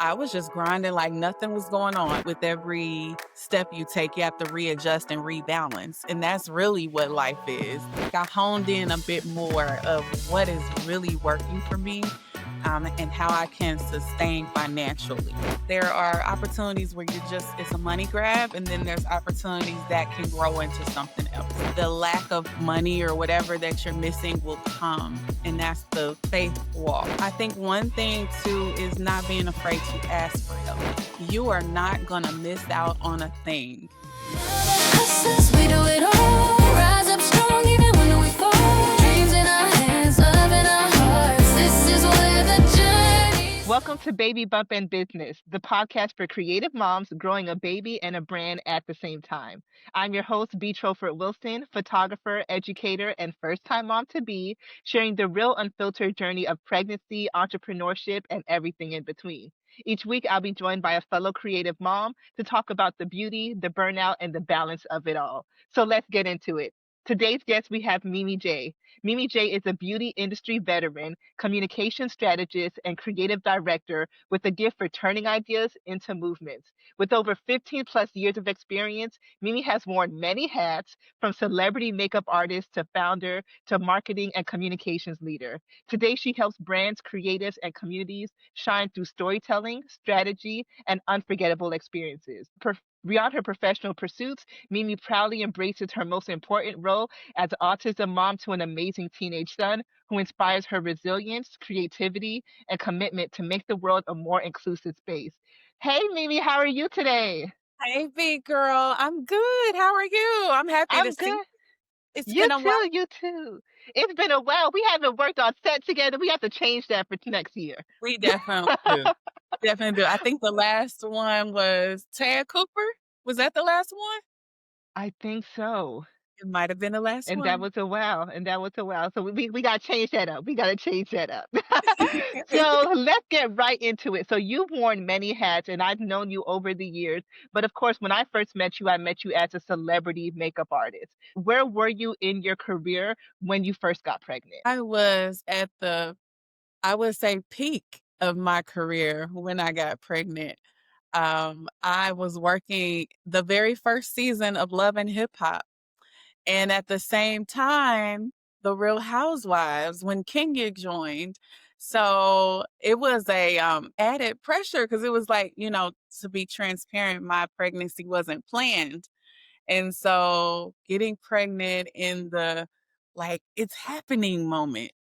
I was just grinding like nothing was going on. With every step you take, you have to readjust and rebalance. And that's really what life is. I honed in a bit more of what is really working for me, and how I can sustain financially. There are opportunities where it's a money grab, and then there's opportunities that can grow into something else. The lack of money or whatever that you're missing will come, and that's the faith walk. I think one thing too is not being afraid to ask for help. You are not going to miss out on a thing. We do it all, rise up strong even when we fall. Dreams in our hands, love in our hearts. This is where the journey. Welcome to Baby Bump and Business, the podcast for creative moms growing a baby and a brand at the same time. I'm your host, B. Troford Wilson, photographer, educator, and first-time mom to be, sharing the real unfiltered journey of pregnancy, entrepreneurship, and everything in between. Each week, I'll be joined by a fellow creative mom to talk about the beauty, the burnout, and the balance of it all. So let's get into it. Today's guest, we have Mimi J. Mimi J is a beauty industry veteran, communication strategist, and creative director with a gift for turning ideas into movements. With over 15 plus years of experience, Mimi has worn many hats, from celebrity makeup artist to founder to marketing and communications leader. Today, she helps brands, creatives, and communities shine through storytelling, strategy, and unforgettable experiences. Beyond her professional pursuits, Mimi proudly embraces her most important role as an autism mom to an amazing teenage son who inspires her resilience, creativity, and commitment to make the world a more inclusive space. Hey, Mimi, how are you today? Hey, big girl, I'm good. How are you? I'm happy to I'm see you. good. It's You been a while. too, you too. It's been a while. We haven't worked on set together. We have to change that for next year. We definitely do. Definitely do. I think the last one was Tad Cooper. Was that the last one? I think so. It might have been the last And that one. was a wow. And that was a wow. So we got to change that up. We got to change that up. So let's get right into it. So you've worn many hats and I've known you over the years. But of course, when I first met you, I met you as a celebrity makeup artist. Where were you in your career when you first got pregnant? I was at I would say, peak of my career when I got pregnant. I was working the very first season of Love and Hip Hop. And at the same time, The Real Housewives when Kenya joined. So it was a added pressure because it was like, to be transparent, my pregnancy wasn't planned. And so getting pregnant in the like it's happening moment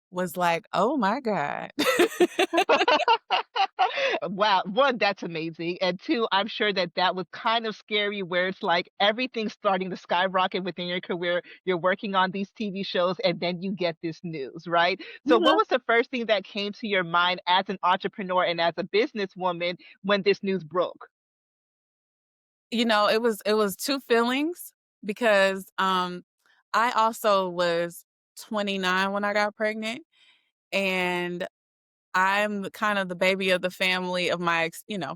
was like, oh my God. Wow. One, that's amazing. And two, I'm sure that that was kind of scary where it's like everything's starting to skyrocket within your career. You're working on these TV shows and then you get this news, right? So, what was the first thing that came to your mind as an entrepreneur and as a businesswoman when this news broke? It was two feelings because I also was 29 when I got pregnant, and I'm kind of the baby of the family of my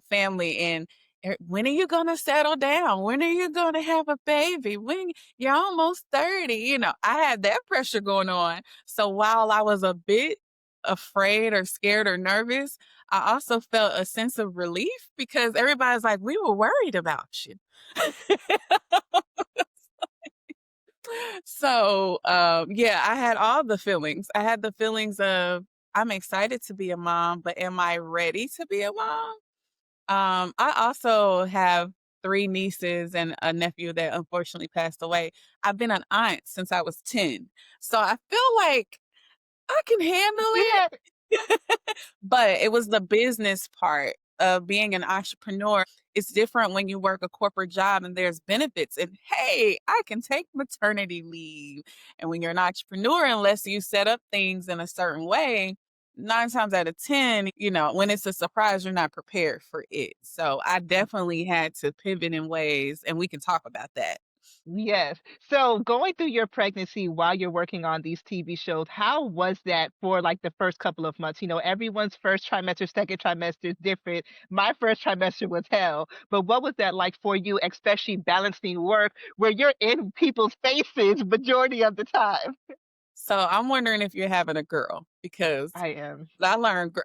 family. And when are you gonna settle down? When are you gonna have a baby? When you're almost 30, I had that pressure going on. So while I was a bit afraid or scared or nervous, I also felt a sense of relief because everybody's like, we were worried about you. So, yeah, I had all the feelings. I had the feelings of I'm excited to be a mom, but am I ready to be a mom? I also have three nieces and a nephew that unfortunately passed away. I've been an aunt since I was 10. So I feel like I can handle You it. had But it was the business part of being an entrepreneur. It's different when you work a corporate job and there's benefits. And hey, I can take maternity leave. And when you're an entrepreneur, unless you set up things in a certain way, 9 times out of 10, when it's a surprise, you're not prepared for it. So I definitely had to pivot in ways, and we can talk about that. Yes. So going through your pregnancy while you're working on these TV shows, how was that for like the first couple of months? Everyone's first trimester, second trimester is different. My first trimester was hell. But what was that like for you, especially balancing work where you're in people's faces majority of the time? So I'm wondering if you're having a girl because I am. I learned,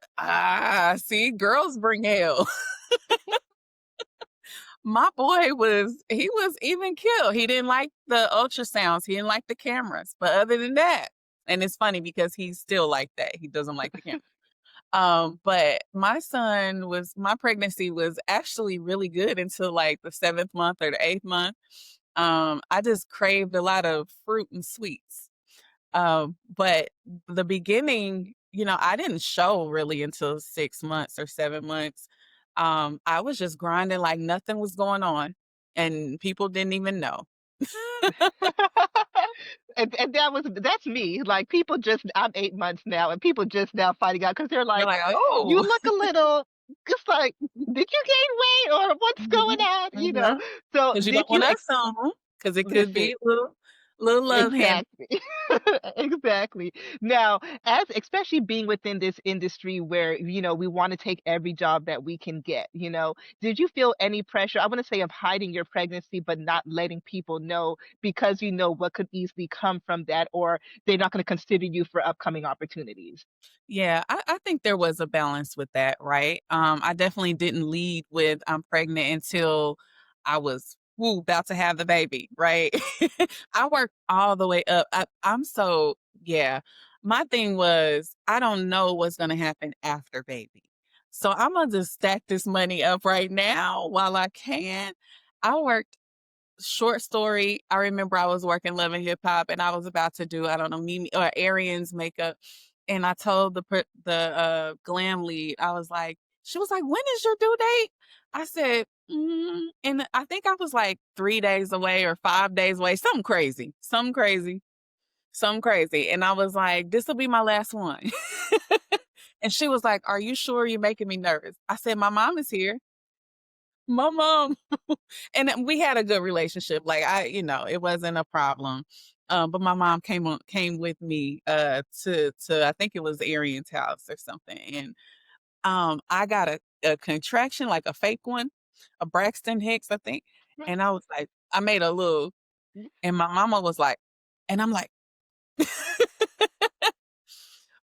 see, girls bring hell. My boy he was even killed. He didn't like the ultrasounds. He didn't like the cameras. But other than that, and it's funny because he's still like that. He doesn't like the camera. But my pregnancy was actually really good until like the 7th month or the 8th month. I just craved a lot of fruit and sweets. But the beginning, I didn't show really until 6 months or 7 months. I was just grinding like nothing was going on, and people didn't even know. And that's me. Like people just I'm 8 months now, and people just now finding out because they're They're like, like, "You "Oh." look a little." Just like, did you gain weight or what's going Mhm, on? mhm. So 'Cause you did don't you wanna assume, 'cause it could listen? be a little love handle. Exactly. Exactly. Now, as especially being within this industry where, we want to take every job that we can get, did you feel any pressure? I want to say of hiding your pregnancy, but not letting people know because you know what could easily come from that, or they're not going to consider you for upcoming opportunities. Yeah, I think there was a balance with that, right? I definitely didn't lead with I'm pregnant until I was about to have the baby, right? I worked all the way up. Yeah. My thing was I don't know what's gonna happen after baby. So I'm gonna just stack this money up right now while I can. I worked short story, I remember I was working Love and Hip Hop and I was about to do, I don't know, Mimi or Arian's makeup. And I told the glam lead, I was like, she was like, "When is your due date?" I said, and I think I was like 3 days away or 5 days away, something crazy, something crazy, something crazy. And I was like, this will be my last one. And she was like, "Are you sure? You're making me nervous." I said, "My mom is here. My mom." And then we had a good relationship. Like it wasn't a problem. But my mom came with me to I think it was Arian's house or something. And I got a contraction, like a fake one, a Braxton Hicks, I think. And I was like, I made a little, and my mama was like, and I'm like,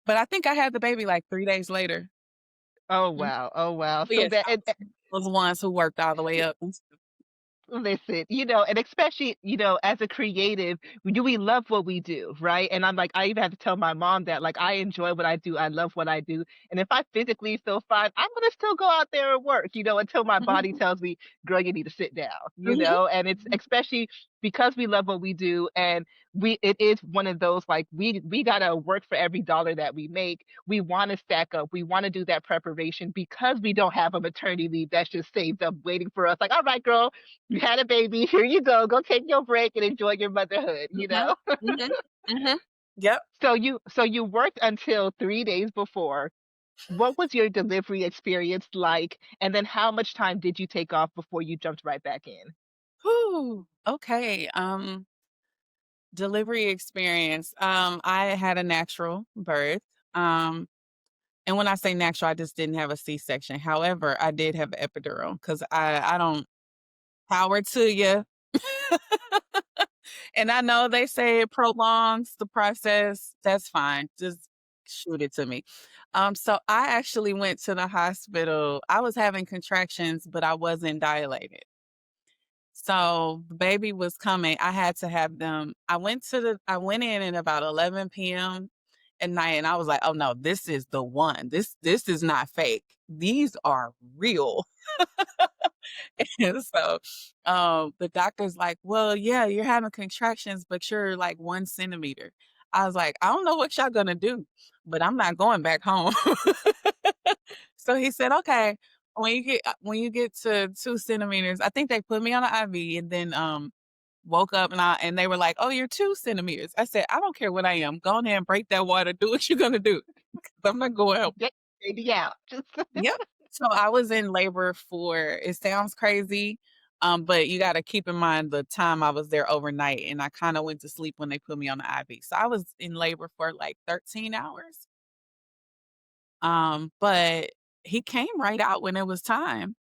but I think I had the baby like 3 days later. Oh Mhm. wow. Oh wow. But So yes, that I was the ones who worked all the way up. listen, and especially, as a creative, we love what we do, right? And I'm like, I even have to tell my mom that, like, I enjoy what I do. I love what I do. And if I physically feel fine, I'm going to still go out there and work, until my body Mhm, tells me, girl, you need to sit down, mhm, and it's mhm, especially because we love what we do. And it is one of those, like, we got to work for every dollar that we make. We want to stack up. We want to do that preparation because we don't have a maternity leave that's just saved up waiting for us. Like, all right, girl, you had a baby. Here you go. Go take your break and enjoy your motherhood. mhm, mhm, mhm. Yep. So you worked until 3 days before. What was your delivery experience like? And then how much time did you take off before you jumped right back in? Whew. Okay. Delivery experience. I had a natural birth. Um, and when I say natural, I just didn't have a C-section. However, I did have an epidural because I don't power to you. And I know they say it prolongs the process. That's fine. Just shoot it to me. So I actually went to the hospital. I was having contractions, but I wasn't dilated. So the baby was coming. I had to have them. I went in at about 11 p.m. at night and I was like, "Oh no, this is the one. This is not fake. These are real." And so the doctor's like, "Well, yeah, you're having contractions, but you're like 1 centimeter." I was like, "I don't know what y'all gonna do, but I'm not going back home." So he said, "Okay, when you get to 2 centimeters," I think they put me on an IV and then woke up and they were like, "Oh, you're 2 centimeters." I said, "I don't care what I am. Go ahead and break that water. Do what you're gonna do. 'Cause I'm not going home." Get baby out. Just Yep. So I was in labor for it sounds crazy, but you gotta keep in mind the time I was there overnight, and I kinda went to sleep when they put me on the IV. So I was in labor for, like, 13 hours, but he came right out when it was time.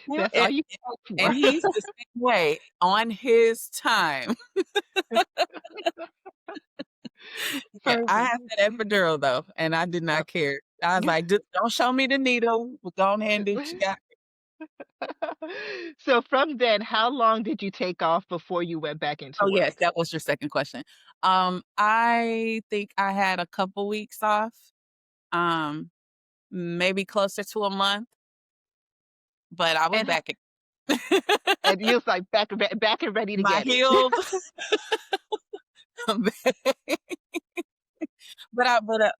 Yeah, that's all you hope and for. he's the same way, on his time. Yeah, I Perfect. had that epidural though, and I did not care. I was like, "Just don't show me the needle. Well, go ahead and do what you got." So from then, how long did you take off before you went back into Oh, yes, work? that was your second question. I think I had a couple weeks off, um, maybe closer to a month, but I was And ho back and you was, like, back and ready to my get it. healed. But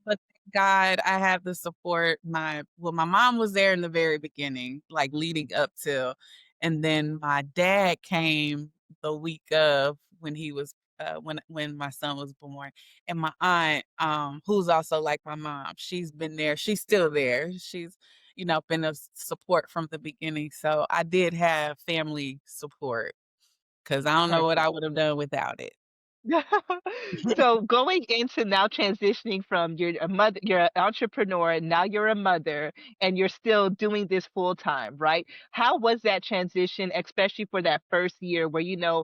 thank God I have the support. My mom was there in the very beginning, like leading up to, and then my dad came the week of when he was when my son was born. And my aunt, who's also like my mom, she's been there, she's still there. She's, been a support from the beginning. So I did have family support because I don't know what Perfect. I would have done without it. So going into now transitioning from you're an entrepreneur, now you're a mother, and you're still doing this full time, right? How was that transition, especially for that first year where now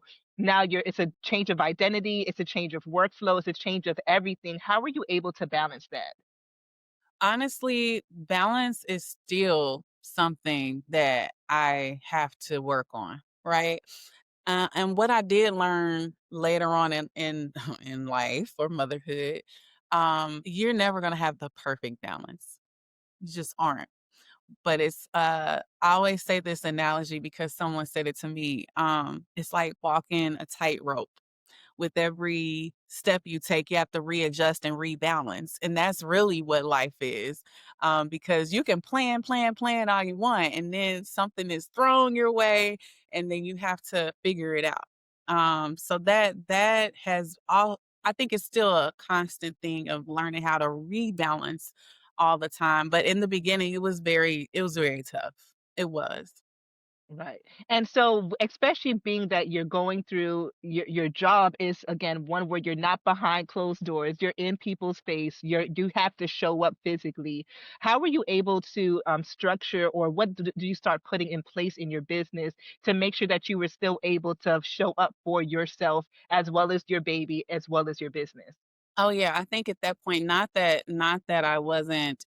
it's a change of identity, it's a change of workflow, it's a change of everything. How were you able to balance that? Honestly, balance is still something that I have to work on, right? And what I did learn later on in in life or motherhood, you're never gonna have the perfect balance. You just aren't. But I always say this analogy because someone said it to me. It's like walking a tightrope. With every step you take, you have to readjust and rebalance. And that's really what life is. Because you can plan all you want, and then something is thrown your way, and then you have to figure it out. So that has all I think it's still a constant thing of learning how to rebalance all the time. But in the beginning, it was very tough. It was. Right. And so, especially being that you're going through your job is again one where you're not behind closed doors, you're in people's face, you have to show up physically. How were you able to structure, or what do you start putting in place in your business to make sure that you were still able to show up for yourself as well as your baby, as well as your business? Oh yeah, I think at that point, not that I wasn't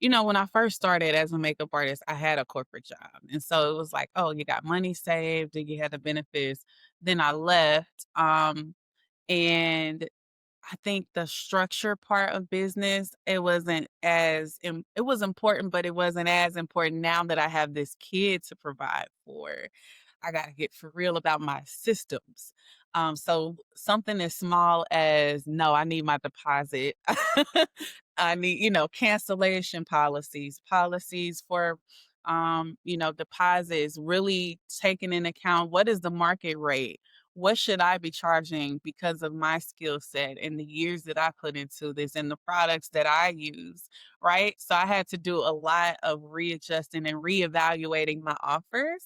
when I first started as a makeup artist, I had a corporate job. And so it was like, oh, you got money saved, and you had the benefits. Then I left. And I think the structure part of business, it was important, but it wasn't as important now that I have this kid to provide for. I gotta get for real about my systems. So something as small as, no, I need my deposit. I need, cancellation policies for deposits, really taking into account what is the market rate, what should I be charging because of my skill set and the years that I put into this and the products that I use, right? So I had to do a lot of readjusting and reevaluating my offers.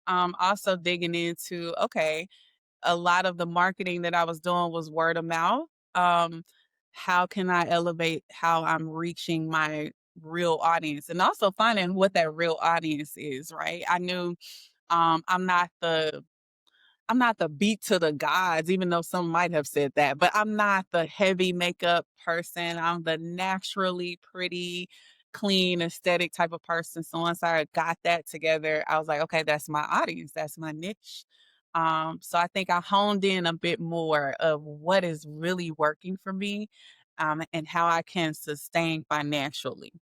Also digging into, okay, a lot of the marketing that I was doing was word of mouth. Um, how can I elevate how I'm reaching my real audience, and also finding what that real audience is, right? I knew I'm not the beat to the gods, even though some might have said that, but I'm not the heavy makeup person. I'm the naturally pretty, clean, aesthetic type of person. So once I got that together, I was like, okay, that's my audience, that's my niche. So I think I honed in a bit more of what is really working for me, and how I can sustain financially.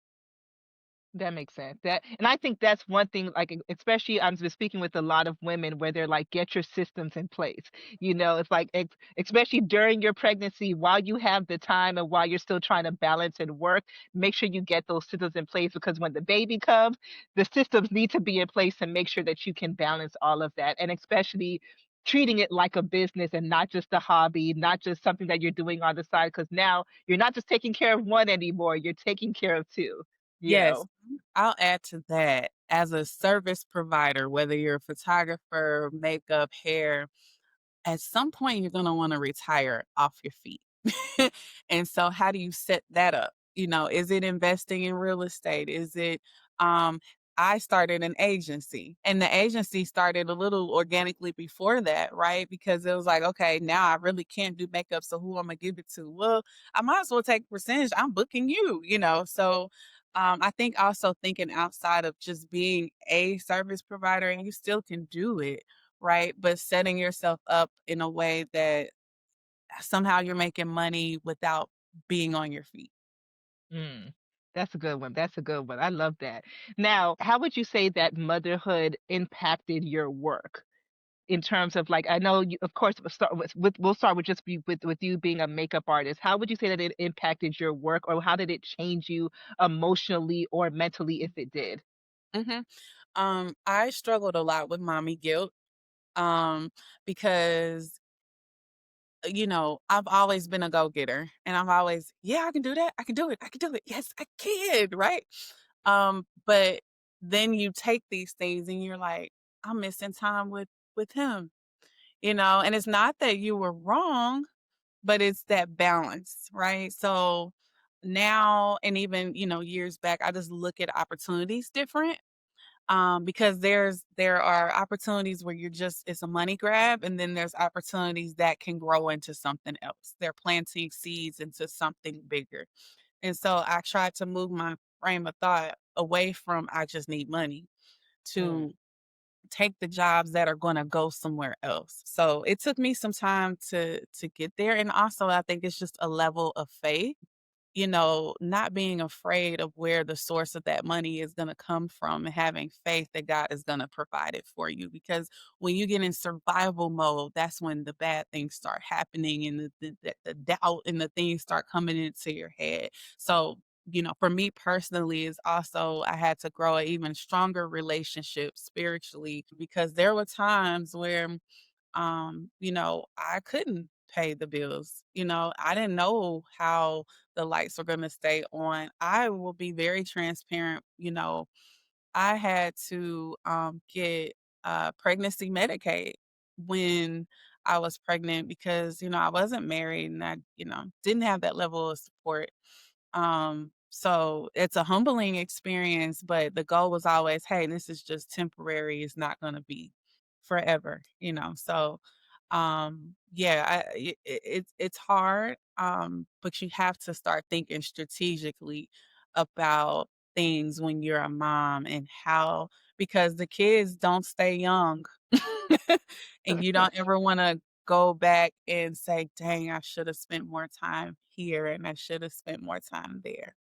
That makes sense. And I think that's one thing, like, especially I'm just speaking with a lot of women where they're like, get your systems in place. It's like, especially during your pregnancy, while you have the time and while you're still trying to balance and work, make sure you get those systems in place because when the baby comes, the systems need to be in place to make sure that you can balance all of that. And especially treating it like a business and not just a hobby, not just something that you're doing on the side, because now you're not just taking care of one anymore, you're taking care of two, you Yes, know? I'll add to that. As a service provider, whether you're a photographer, makeup, hair, at some point you're gonna wanna retire off your feet. And so how do you set that up? Is it investing in real estate? Is it, um I started an agency, and the agency started a little organically before that, right? Because it was like, okay, now I really can't do makeup, so who am I give it to? Well, I might as well take a percentage. I'm booking you, you know. So I think also thinking outside of just being a service provider, and you still can do it, right? But setting yourself up in a way that somehow you're making money without being on your feet. Mm, that's a good one. That's a good one. I love that. Now, how would you say that motherhood impacted your work in terms of like I know you, of course, we'll start with just with you being a makeup artist. How would you say that it impacted your work, or how did it change you emotionally or mentally if it did? Mhm. I struggled a lot with mommy guilt, um, because, I've always been a go-getter, and I've always, "Yeah, I can do that. I can do it. I can do it. Yes, I can," right? But then you take these things and you're like, "I'm missing time with him," and it's not that you were wrong, but it's that balance, right? So now and even, years back, I just look at opportunities different because there are opportunities where you're just it's a money grab, and then there's opportunities that can grow into something else. They're planting seeds into something bigger. And so I tried to move my frame of thought away from I just need money Mm, to take the jobs that are going to go somewhere else. So it took me some time to get there, and also I think it's just a level of faith, not being afraid of where the source of that money is going to come from and having faith that God is going to provide it for you. Because when you get in survival mode, that's when the bad things start happening and the doubt and the things start coming into your head. So, for me personally, is also I had to grow an even stronger relationship spiritually because there were times where I couldn't pay the bills. I didn't know how the lights were going to stay on. I will be very transparent. I had to get pregnancy Medicaid when I was pregnant because, I wasn't married and I, didn't have that level of support. So it's a humbling experience, but the goal was always, hey, this is just temporary. It's not going to be forever. So, yeah, it's hard. But you have to start thinking strategically about things when you're a mom and how, because the kids don't stay young. And you don't ever want to go back and say, dang, I should have spent more time here and I should have spent more time there.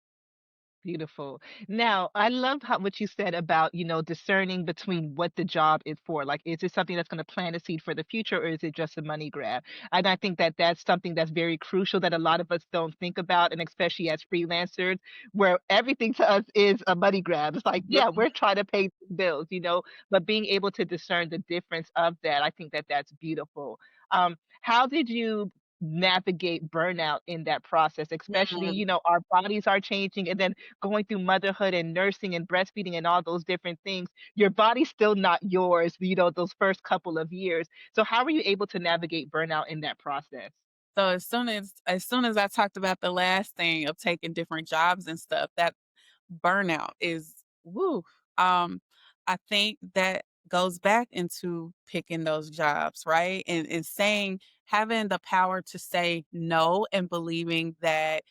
Beautiful. Now, I love what you said about, discerning between what the job is for. Like, is it something that's going to plant a seed for the future, or is it just a money grab? And I think that that's something that's very crucial that a lot of us don't think about, and especially as freelancers, where everything to us is a money grab. It's like, yeah, we're trying to pay bills, but being able to discern the difference of that, I think that that's beautiful. How did you navigate burnout in that process, especially, Mhm. our bodies are changing, and then going through motherhood and nursing and breastfeeding and all those different things, your body's still not yours, those first couple of years. So how were you able to navigate burnout in that process? So as soon as I talked about the last thing of taking different jobs and stuff, that burnout is woo. Um, I think that goes back into picking those jobs, right? And saying having the power to say no and believing that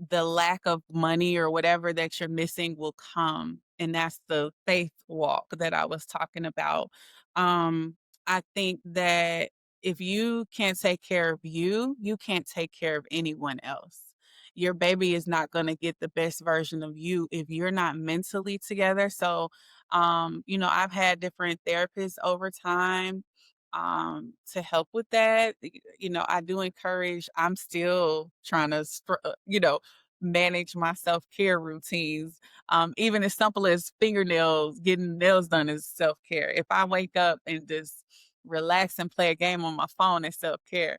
the lack of money or whatever that you're missing will come, and that's the faith walk that I was talking about. I think that if you can't take care of you, you can't take care of anyone else. Your baby is not going to get the best version of you if you're not mentally together. So, I've had different therapists over time to help with that. I do encourage, I'm still trying to manage my self-care routines. Even as simple as fingernails, getting nails done is self-care. If I wake up and just relax and play a game on my phone, it's self-care.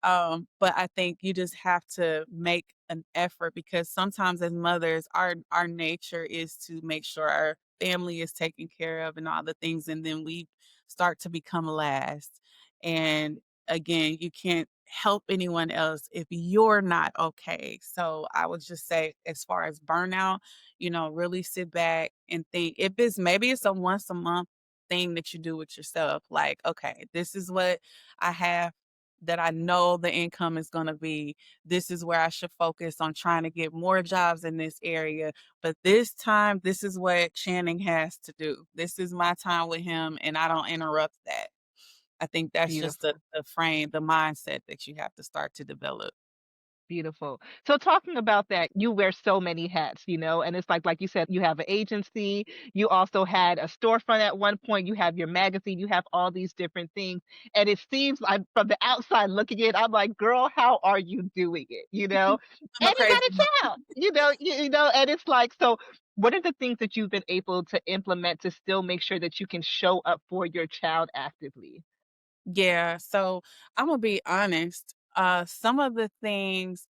But I think you just have to make an effort because sometimes as mothers, our nature is to make sure our family is taken care of and all the things, and then we start to become last. And again, you can't help anyone else if you're not okay. So I would just say, as far as burnout, really sit back and think, if it's maybe it's a once a month thing that you do with yourself, like, okay, this is what I have that I know the income is going to be. This is where I should focus on trying to get more jobs in this area. But this time, this is what Channing has to do. This is my time with him, and I don't interrupt that. I think that's just the Beautiful. the frame, the mindset that you have to start to develop. Beautiful. So talking about that, you wear so many hats, and it's like you said, you have an agency, you also had a storefront at one point, you have your magazine, you have all these different things. And it seems like from the outside looking in, I'm like, girl, how are you doing it? I'm a And you crazy got a mom. child, and it's like, so what are the things that you've been able to implement to still make sure that you can show up for your child actively? Yeah, so I'm gonna be honest. Some of the things,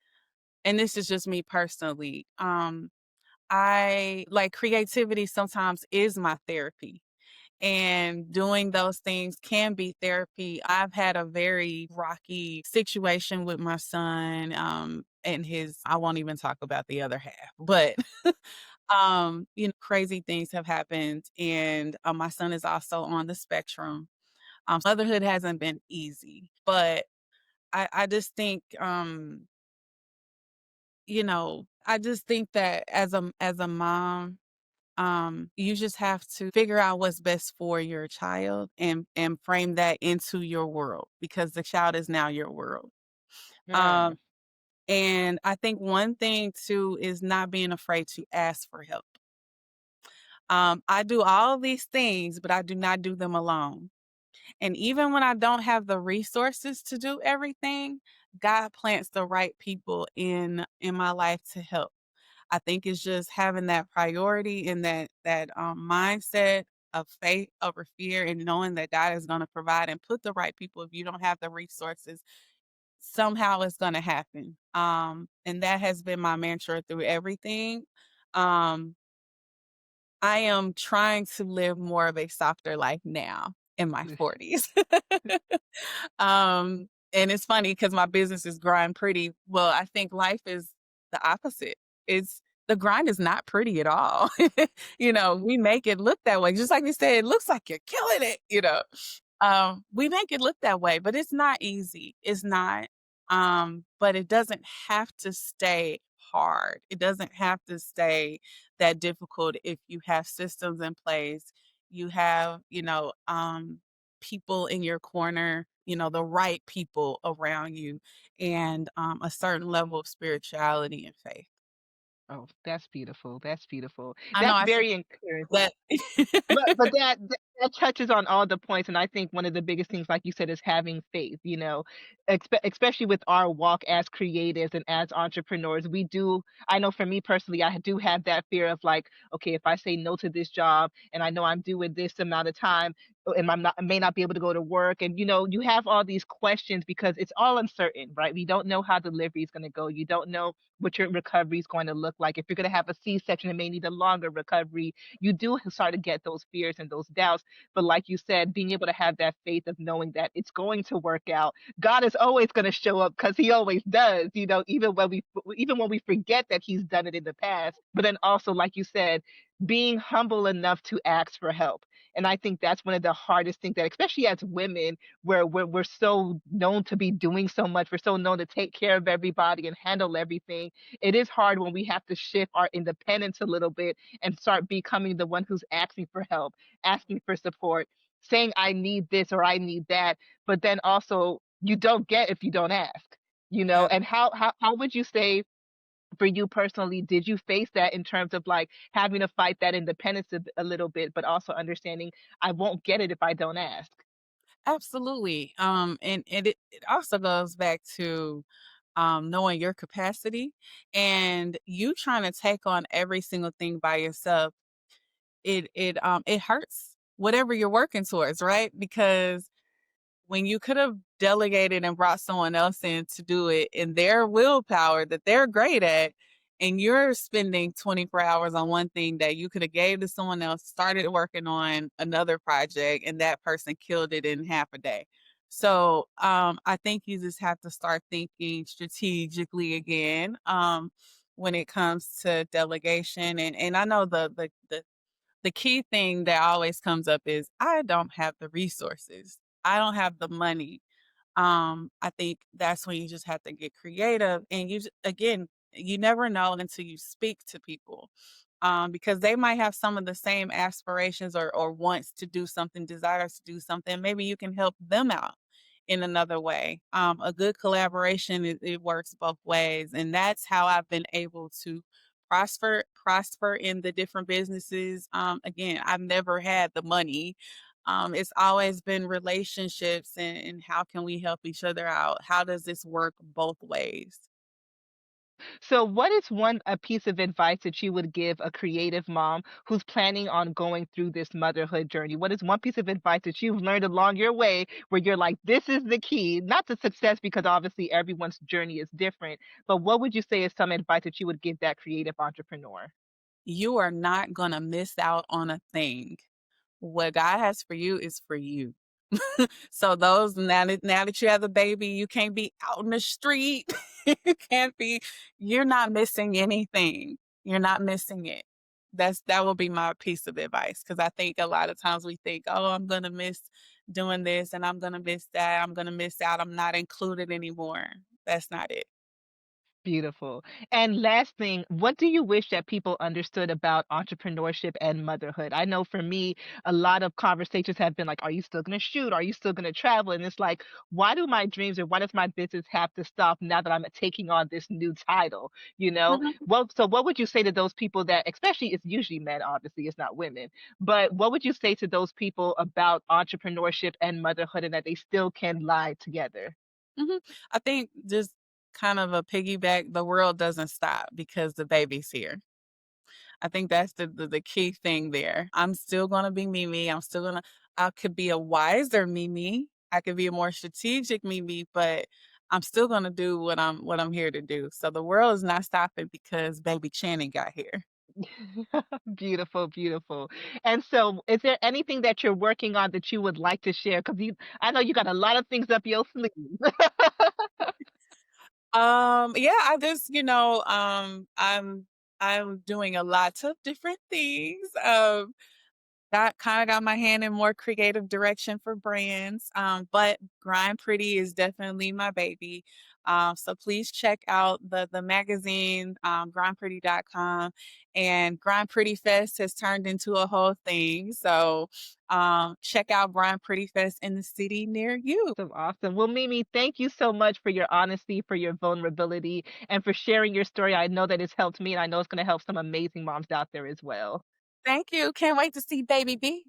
and this is just me personally, I like creativity sometimes is my therapy. And doing those things can be therapy. I've had a very rocky situation with my son, and I won't even talk about the other half, but crazy things have happened. And my son is also on the spectrum. Motherhood hasn't been easy, but I just think, I just think that as a mom, you just have to figure out what's best for your child and frame that into your world, because the child is now your world. Mm. Um, and I think one thing too is not being afraid to ask for help. I do all these things, but I do not do them alone. And even when I don't have the resources to do everything, God plants the right people in my life to help. I think it's just having that priority and that mindset of faith over fear, and knowing that God is going to provide and put the right people. If you don't have the resources, somehow it's going to happen. And that has been my mantra through everything. Um, I am trying to live more of a softer life now in my 40s. And it's funny because my business is growing pretty well. I think life is the opposite. It's The grind is not pretty at all. We make it look that way. Just like you said, it looks like you're killing it. We make it look that way, but it's not easy. It's not. But it doesn't have to stay hard. It doesn't have to stay that difficult if you have systems in place. You have, people in your corner, the right people around you, and a certain level of spirituality and faith. Oh, that's beautiful. That's beautiful. I know That's I said very encouraging. that. But that touches on all the points, and I think one of the biggest things, like you said, is having faith, especially with our walk as creatives and as entrepreneurs. I know for me personally, I do have that fear of like, okay, if I say no to this job and I know I'm due in this amount of time, and I may not be able to go to work. And you have all these questions because it's all uncertain, right? We don't know how delivery is going to go. You don't know what your recovery is going to look like. If you're going to have a C-section, it may need a longer recovery. You do start to get those fears and those doubts. But like you said, being able to have that faith of knowing that it's going to work out. God is always going to show up because he always does, even when we forget that he's done it in the past. But then also, like you said, being humble enough to ask for help. And I think that's one of the hardest things, that especially as women, where we're so known to be doing so much, we're so known to take care of everybody and handle everything. It is hard when we have to shift our independence a little bit and start becoming the one who's asking for help, asking for support, saying I need this or I need that, but then also you don't get if you don't ask. Yeah. And how would you say, for you personally, did you face that in terms of like having to fight that independence a little bit, but also understanding I won't get it if I don't ask? Absolutely. And it also goes back to knowing your capacity, and you trying to take on every single thing by yourself. It hurts whatever you're working towards, right? Because when you could have delegated and brought someone else in to do it in their willpower that they're great at, and you're spending 24 hours on one thing that you could have gave to someone else, started working on another project, and that person killed it in half a day. So I think you just have to start thinking strategically again when it comes to delegation. And I know the key thing that always comes up is I don't have the resources. I don't have the money. I think that's when you just have to get creative and again, you never know until you speak to people. Because they might have some of the same aspirations or wants to do something, desires to do something. Maybe you can help them out in another way. A good collaboration, it works both ways. And that's how I've been able to prosper in the different businesses. Again, I've never had the money. It's always been relationships and how can we help each other out? How does this work both ways? So, what is one a piece of advice that you would give a creative mom who's planning on going through this motherhood journey? What is one piece of advice that you've learned along your way where you're like, this is the key, not to success, because obviously everyone's journey is different, but what would you say is some advice that you would give that creative entrepreneur? You are not going to miss out on a thing. What God has for you is for you. So those now that you have the baby, you can't be out in the street. You can't be you're not missing anything. You're not missing it. That will be my piece of advice because I think a lot of times we think, "Oh, I'm gonna miss doing this and I'm gonna miss that. I'm gonna miss out. I'm not included anymore." That's not it. Beautiful. And last thing, what do you wish that people understood about entrepreneurship and motherhood? I know for me, a lot of conversations have been like, are you still going to shoot? Are you still going to travel? And it's like, why do my dreams or why does my business have to stop now that I'm taking on this new title? You know, so what would you say to those people that, especially it's usually men, obviously, it's not women, but what would you say to those people about entrepreneurship and motherhood and that they still can lie together? Mhm. I think just kind of a piggyback, the world doesn't stop because the baby's here. I think that's the key thing there. I'm still gonna be Mimi. I could be a wiser Mimi. I could be a more strategic Mimi, but I'm still gonna do what I'm here to do. So the world is not stopping because baby Channing got here. Beautiful, beautiful. And so, is there anything that you're working on that you would like to share? Because I know you got a lot of things up your sleeve. Yeah, I'm doing a lot of different things. Got my hand in more creative direction for brands, but Grind Pretty is definitely my baby. So please check out the magazine, grindpretty.com, and Grind Pretty Fest has turned into a whole thing. So check out Grind Pretty Fest in the city near you. Awesome, awesome. Well, Mimi, thank you so much for your honesty, for your vulnerability, and for sharing your story. I know that it's helped me, and I know it's going to help some amazing moms out there as well. Thank you. Can't wait to see Baby B.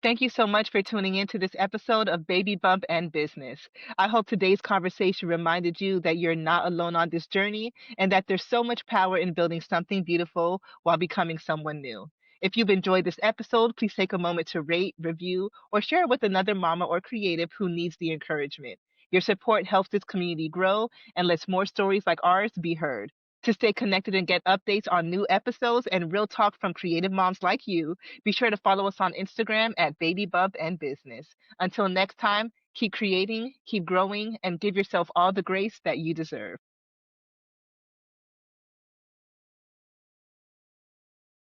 Thank you so much for tuning in to this episode of Baby Bump and Business. I hope today's conversation reminded you that you're not alone on this journey and that there's so much power in building something beautiful while becoming someone new. If you've enjoyed this episode, please take a moment to rate, review, or share it with another mama or creative who needs the encouragement. Your support helps this community grow and lets more stories like ours be heard. To stay connected and get updates on new episodes and real talk from creative moms like you, be sure to follow us on Instagram at Baby Bump and Business. Until next time, keep creating, keep growing, and give yourself all the grace that you deserve.